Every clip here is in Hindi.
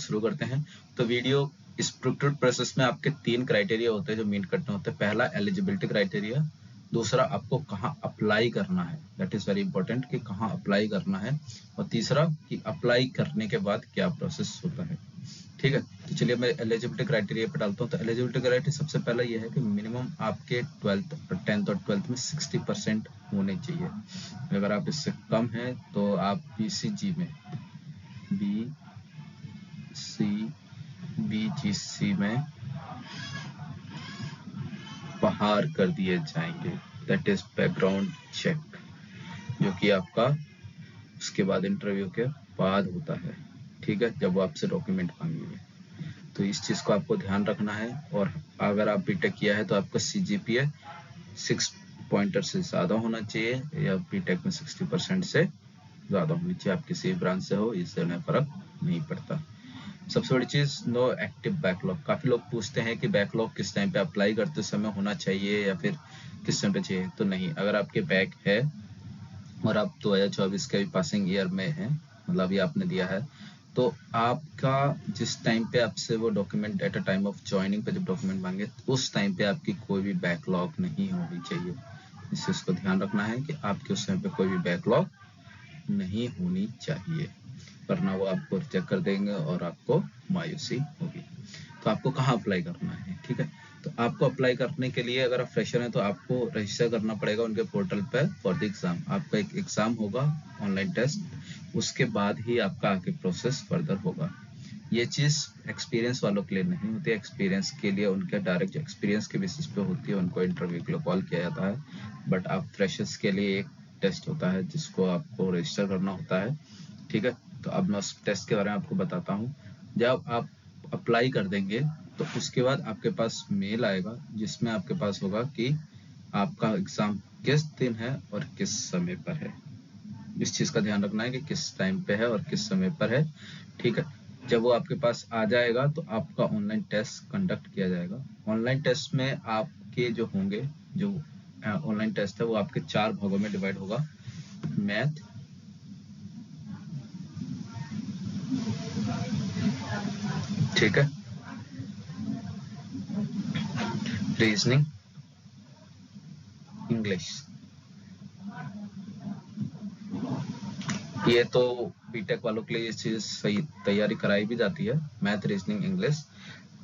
शुरू करते हैं। तो वीडियो इस रिक्रूट प्रोसेस में आपके 3 क्राइटेरिया होते हैं जो मीट करने होते हैं। पहला एलिजिबिलिटी क्राइटेरिया, दूसरा आपको कहाँ अप्लाई करना है, दैट इज वेरी इंपॉर्टेंट कि कहाँ अप्लाई करना है, और तीसरा कि अप्लाई करने के बाद क्या प्रोसेस होता है। ठीक है, तो चलिए मैं एलिजिबिलिटी क्राइटेरिया पे डालता हूँ। तो एलिजिबिलिटी क्राइटेरिया सबसे पहला ये है कि मिनिमम आपके 10th और 12th में 60% होने चाहिए। अगर आप इससे कम है तो आप BCG में BGC में बाहर कर दिए जाएंगे, दैट इज बैकग्राउंड चेक, जो कि आपका उसके बाद इंटरव्यू के बाद होता है। ठीक है, जब वो आपसे डॉक्यूमेंट मांगेंगे, तो इस चीज को आपको ध्यान रखना है। और अगर आप बीटेक किया है तो आपका CGPA 6 पॉइंटर से ज्यादा होना चाहिए, या बीटेक में 60% से ज्यादा होनी चाहिए। आप किसी ब्रांच से हो, इससे उन्हें फर्क नहीं पड़ता। सबसे बड़ी चीज, नो एक्टिव बैकलॉग। काफी लोग पूछते हैं कि बैकलॉग किस टाइम पे अप्लाई करते समय होना चाहिए या फिर किस टाइम पे चाहिए। तो नहीं, अगर आपके बैक है और आप 2024 के पासिंग ईयर में है, मतलब ये आपने दिया है, तो आपका जिस टाइम पे आपसे वो document at a time of joining पे जब डॉक्यूमेंट मांगे, उस टाइम पे आपकी कोई भी बैकलॉग नहीं होनी चाहिए। इस चीज को ध्यान रखना है कि आपके उस टाइम पे कोई भी बैकलॉग नहीं होनी चाहिए, वरना वो आपको रिजेक्ट कर देंगे और आपको मायूसी होगी। तो आपको कहाँ अप्लाई करना है, ठीक है। तो आपको अप्लाई करने के लिए, अगर आप फ्रेशर हैं तो आपको रजिस्टर करना पड़ेगा उनके पोर्टल पे फॉर द एग्जाम। आपका एक एग्जाम होगा, ऑनलाइन टेस्ट, उसके बाद ही आपका आगे प्रोसेस फर्दर होगा। ये चीज एक्सपीरियंस वालों के लिए नहीं होती है। एक्सपीरियंस के लिए उनके डायरेक्ट एक्सपीरियंस के बेसिस पे होती है, उनको इंटरव्यू के लिए कॉल किया जाता है। बट आप फ्रेशर्स के लिए एक टेस्ट होता है जिसको आपको रजिस्टर करना होता है, ठीक है। तो अब मैं उस टेस्ट के बारे में आपको बताता हूँ। जब आप अप्लाई कर देंगे तो उसके बाद आपके पास मेल आएगा जिसमें आपके पास होगा कि आपका एग्जाम किस दिन है और किस समय पर है। इस चीज का ध्यान रखना है कि किस टाइम पे है और किस समय पर है, ठीक है। जब वो आपके पास आ जाएगा तो आपका ऑनलाइन टेस्ट कंडक्ट किया जाएगा। ऑनलाइन टेस्ट में आपके जो होंगे, जो ऑनलाइन टेस्ट है वो आपके 4 भागों में डिवाइड होगा। मैथ, ठीक है, रीजनिंग, इंग्लिश। ये तो बीटेक वालों के लिए ये चीज सही तैयारी कराई भी जाती है, मैथ, रीजनिंग, इंग्लिश।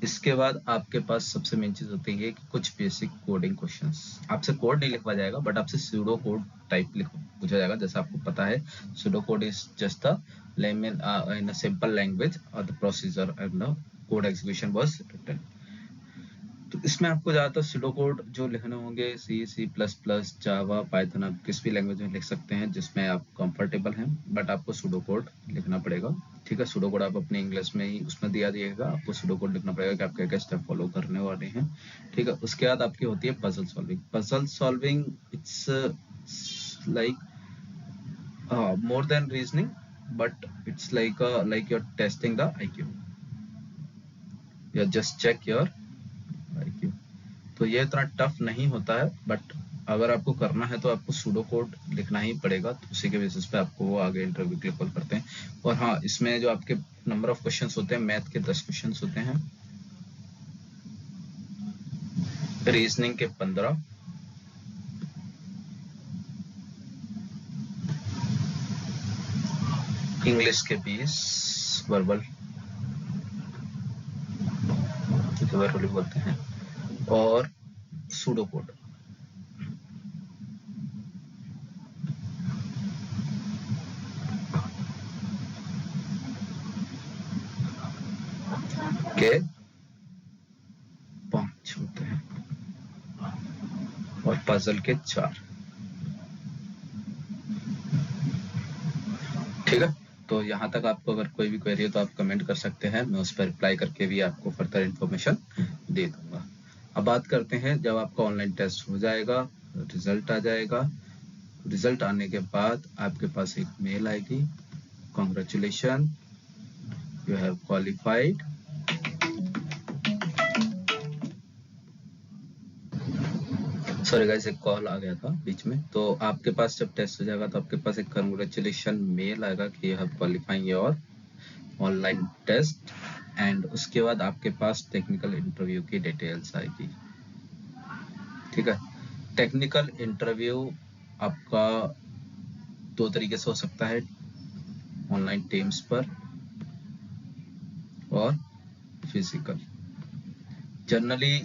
इसके बाद आपके पास सबसे मेन चीज होती है कि कुछ बेसिक कोडिंग क्वेश्चंस। आपसे कोड नहीं लिखवा जाएगा, बट आपसे सूडो कोड टाइप पूछा जाएगा। जैसा आपको पता है, pseudo code is just the in a simple language और the procedure and the code execution was written. तो इसमें आपको ज्यादातर सूडो कोड जो लिखने होंगे, C++, जावा, पाइथन, आप किस भी लैंग्वेज में लिख सकते हैं जिसमें आप कंफर्टेबल हैं, बट आपको सूडो कोड लिखना पड़ेगा, ठीक है। सूडो कोड आप अपने इंग्लिश में ही उसमें दिया दिएगा, आपको सूडो कोड लिखना पड़ेगा कि आप क्या क्या स्टेप फॉलो करने वाले हैं, ठीक है। उसके बाद आपकी होती है puzzle solving. Puzzle solving it's like more than reasoning, but it's like you're testing the IQ, you just check your IQ। तो ये इतना टफ नहीं होता है, बट अगर आपको करना है तो आपको सूडो कोड लिखना ही पड़ेगा। तो उसी के बेसिस पे आपको वो आगे इंटरव्यू के लिए कॉल करते हैं। और हाँ, इसमें जो आपके नंबर ऑफ क्वेश्चंस होते हैं, मैथ के 10 क्वेश्चंस होते हैं, रीजनिंग के 15, इंग्लिश के 20, वर्बल बोलते हैं, और सूडो कोड के 5 होते हैं, और पजल के 4, ठीक है। तो यहाँ तक आपको अगर कोई भी क्वेरी है तो आप कमेंट कर सकते हैं, मैं उस पर रिप्लाई करके भी आपको फर्दर इन्फॉर्मेशन दे दूंगा। अब बात करते हैं, जब आपका ऑनलाइन टेस्ट हो जाएगा, रिजल्ट आ जाएगा। रिजल्ट आने के बाद आपके पास एक मेल आएगी, congratulation, you have qualified. Sorry guys, एक कॉल आ गया था बीच में। तो आपके पास जब टेस्ट हो जाएगा तो आपके पास एक कंग्रेचुलेशन मेल आएगा कि you have qualifying your online test and उसके बाद आपके पास टेक्निकल इंटरव्यू की डिटेल्स आएगी। ठीक है, टेक्निकल इंटरव्यू आपका 2 तरीके से हो सकता है, ऑनलाइन टीम्स पर और फिजिकल। जनरली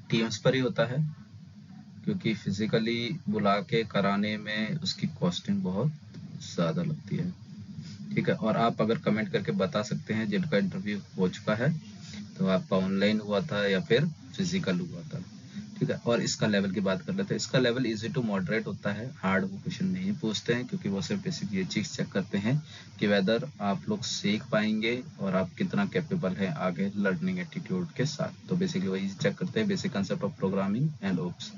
टीम्स पर ही होता है, क्योंकि फिजिकली बुला के कराने में उसकी कॉस्टिंग बहुत ज़्यादा लगती है। ठीक है, और आप अगर कमेंट करके बता सकते हैं जिनका इंटरव्यू हो चुका है तो आपका ऑनलाइन हुआ था या फिर फिजिकल हुआ था। ठीक है, और इसका लेवल की बात कर लेते हैं। इसका लेवल इजी टू मॉडरेट होता है, हार्ड वो क्वेश्चन नहीं पूछते हैं, क्योंकि वो सिर्फ बेसिक ये चीज़ चेक करते हैं कि वेदर आप लोग सीख पाएंगे और आप कितना कैपेबल हैं आगे लर्निंग एटीट्यूड के साथ। तो बेसिकली वही चेक करते हैं, basic concept of programming and OOPs.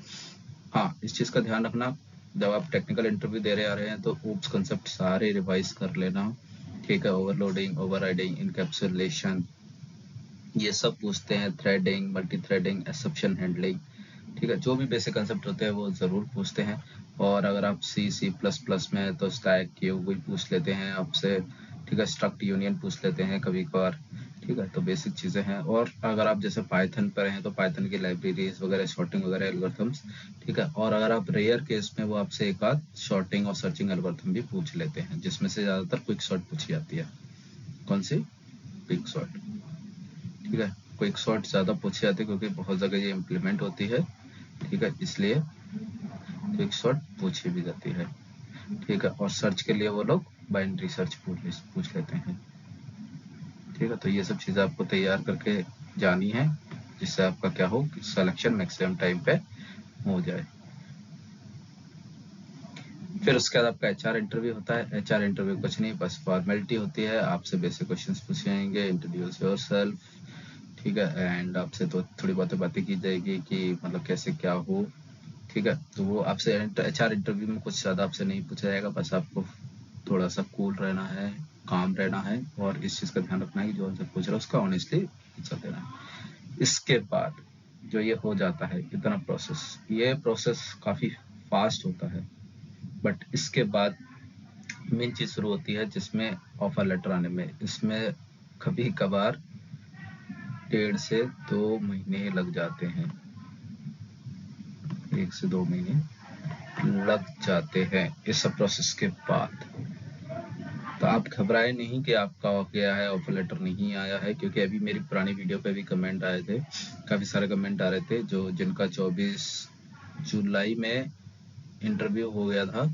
हाँ, इस चीज़ का ध्यान रखना, जब आप टेक्निकल इंटरव्यू दे रहे आ रहे हैं तो ओप्स कंसेप्ट सारे रिवाइज कर लेना। ठीक है, ओवरलोडिंग, ओवरराइडिंग, इनकैप्सुलेशन, ये सब पूछते हैं, threading, multi threading, exception handling. ठीक है, जो भी बेसिक कंसेप्ट होते हैं वो ज़रूर पूछते हैं। और अगर आप C++ में है तो स्टैक क्यू भी पूछ लेते हैं आपसे। ठीक है, स्ट्रक्ट यूनियन पूछ लेते हैं कभी कभार। ठीक है, तो बेसिक चीज़ें हैं। और अगर आप जैसे पाइथन पर हैं तो पाइथन की लाइब्रेरीज वगैरह, शॉर्टिंग वगैरह, एल्गोरिथम्स। ठीक है, और अगर आप रेयर केस में वो आपसे एक आध शॉर्टिंग और सर्चिंग एल्गोरिथम भी पूछ लेते हैं, जिसमें से ज़्यादातर क्विक सॉर्ट पूछी जाती है। कौन सी? Quick sort. ठीक है, क्विक सॉर्ट ज़्यादा पूछी जाती है क्योंकि बहुत जगह ये इम्प्लीमेंट होती है। ठीक है, इसलिए क्विक सॉर्ट पूछी भी जाती है। ठीक है, और सर्च के लिए वो लोग बाइनरी सर्च पूछ लेते हैं। ठीक है, तो ये सब चीज़ें आपको तैयार करके जानी है, जिससे आपका क्या हो, सिलेक्शन मैक्सिमम टाइम पे हो जाए। फिर उसके बाद आपका HR इंटरव्यू होता है। HR इंटरव्यू कुछ नहीं, बस फॉर्मेलिटी होती है, आपसे बेसिक क्वेश्चंस पूछे जाएंगे, इंट्रोड्यूस योरसेल्फ। ठीक है, एंड आपसे तो थोड़ी बहुत बातें की जाएगी कि मतलब कैसे क्या हो। ठीक है, तो वो आपसे HR इंटरव्यू में कुछ ज़्यादा आपसे नहीं पूछा जाएगा, बस आपको थोड़ा सा कूल रहना है, काम रहना है, और इस चीज़ का ध्यान रखना है कि जो आंसर पूछ रहा है उसका ऑनेस्टली आंसर देना है। इसके बाद जो ये हो जाता है इतना प्रोसेस, ये प्रोसेस काफ़ी फास्ट होता है, बट इसके बाद मेन चीज़ शुरू होती है जिसमें ऑफर लेटर आने में, इसमें कभी कभार 1.5 से 2 महीने लग जाते हैं, 1 से 2 महीने लग जाते हैं इस सब प्रोसेस के बाद। तो आप घबराए नहीं कि आपका हो गया है, ऑफर लेटर नहीं आया है, क्योंकि अभी मेरी पुरानी वीडियो पे भी कमेंट आए थे, काफ़ी सारे कमेंट आ रहे थे जो जिनका 24 जुलाई में इंटरव्यू हो गया था,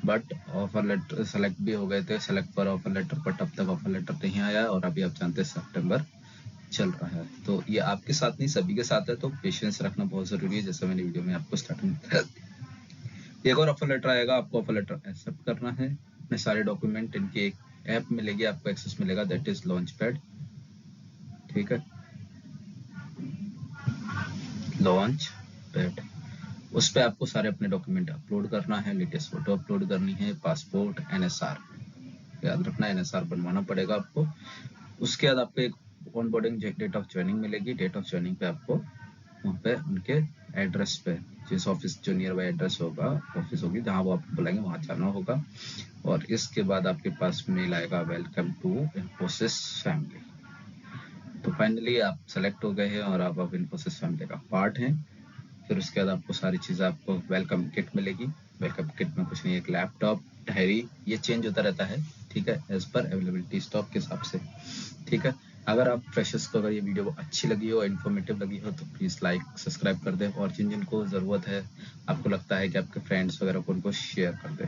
बट ऑफर लेटर सेलेक्ट भी हो गए थे, सेलेक्ट पर ऑफर लेटर, बट अब तक ऑफर लेटर नहीं आया, और अभी आप जानते हैं सितंबर चल रहा है। तो ये आपके साथ नहीं, सभी के साथ है, तो पेशेंस रखना बहुत ज़रूरी है, जैसे मैंने वीडियो में आपको स्टार्टिंग में। एक और ऑफर लेटर आएगा, आपको ऑफर लेटर एक्सेप्ट करना है, अपने सारे डॉक्यूमेंट, इनकी एक ऐप मिलेगी, आपको एक्सेस मिलेगा, दैट इज लॉन्च पैड। ठीक है, लॉन्च पैड, उस पर आपको सारे अपने डॉक्यूमेंट अपलोड करना है, लेटेस्ट फोटो अपलोड करनी है, पासपोर्ट, NSR, याद रखना NSR बनवाना पड़ेगा आपको। उसके बाद आपको एक onboarding date of joining मिलेगी, डेट ऑफ ज्वाइनिंग पे आपको वहाँ पे उनके एड्रेस पे, जिस ऑफिस जो नियर बाई एड्रेस होगा, ऑफिस होगी जहाँ वो आपको बुलाएंगे वहाँ जाना होगा। और इसके बाद आपके पास मेल आएगा, वेलकम टू इन्फोसिस फैमिली। तो फाइनली आप सेलेक्ट हो गए हैं और आप अब इन्फोसिस फैमिली का पार्ट हैं। फिर उसके बाद आपको सारी चीज़ें, आपको वेलकम किट मिलेगी। वेलकम किट में कुछ नहीं, एक लैपटॉप, डायरी, ये चेंज होता रहता है। ठीक है, एज पर अवेलेबिलिटी स्टॉक के हिसाब से। ठीक है, अगर आप फ्रेशर्स को अगर ये वीडियो अच्छी लगी हो, इन्फॉर्मेटिव लगी हो, तो प्लीज़ लाइक सब्सक्राइब कर दें, और जिन जिनको ज़रूरत है, आपको लगता है कि आपके फ्रेंड्स वगैरह को, उनको शेयर कर दें।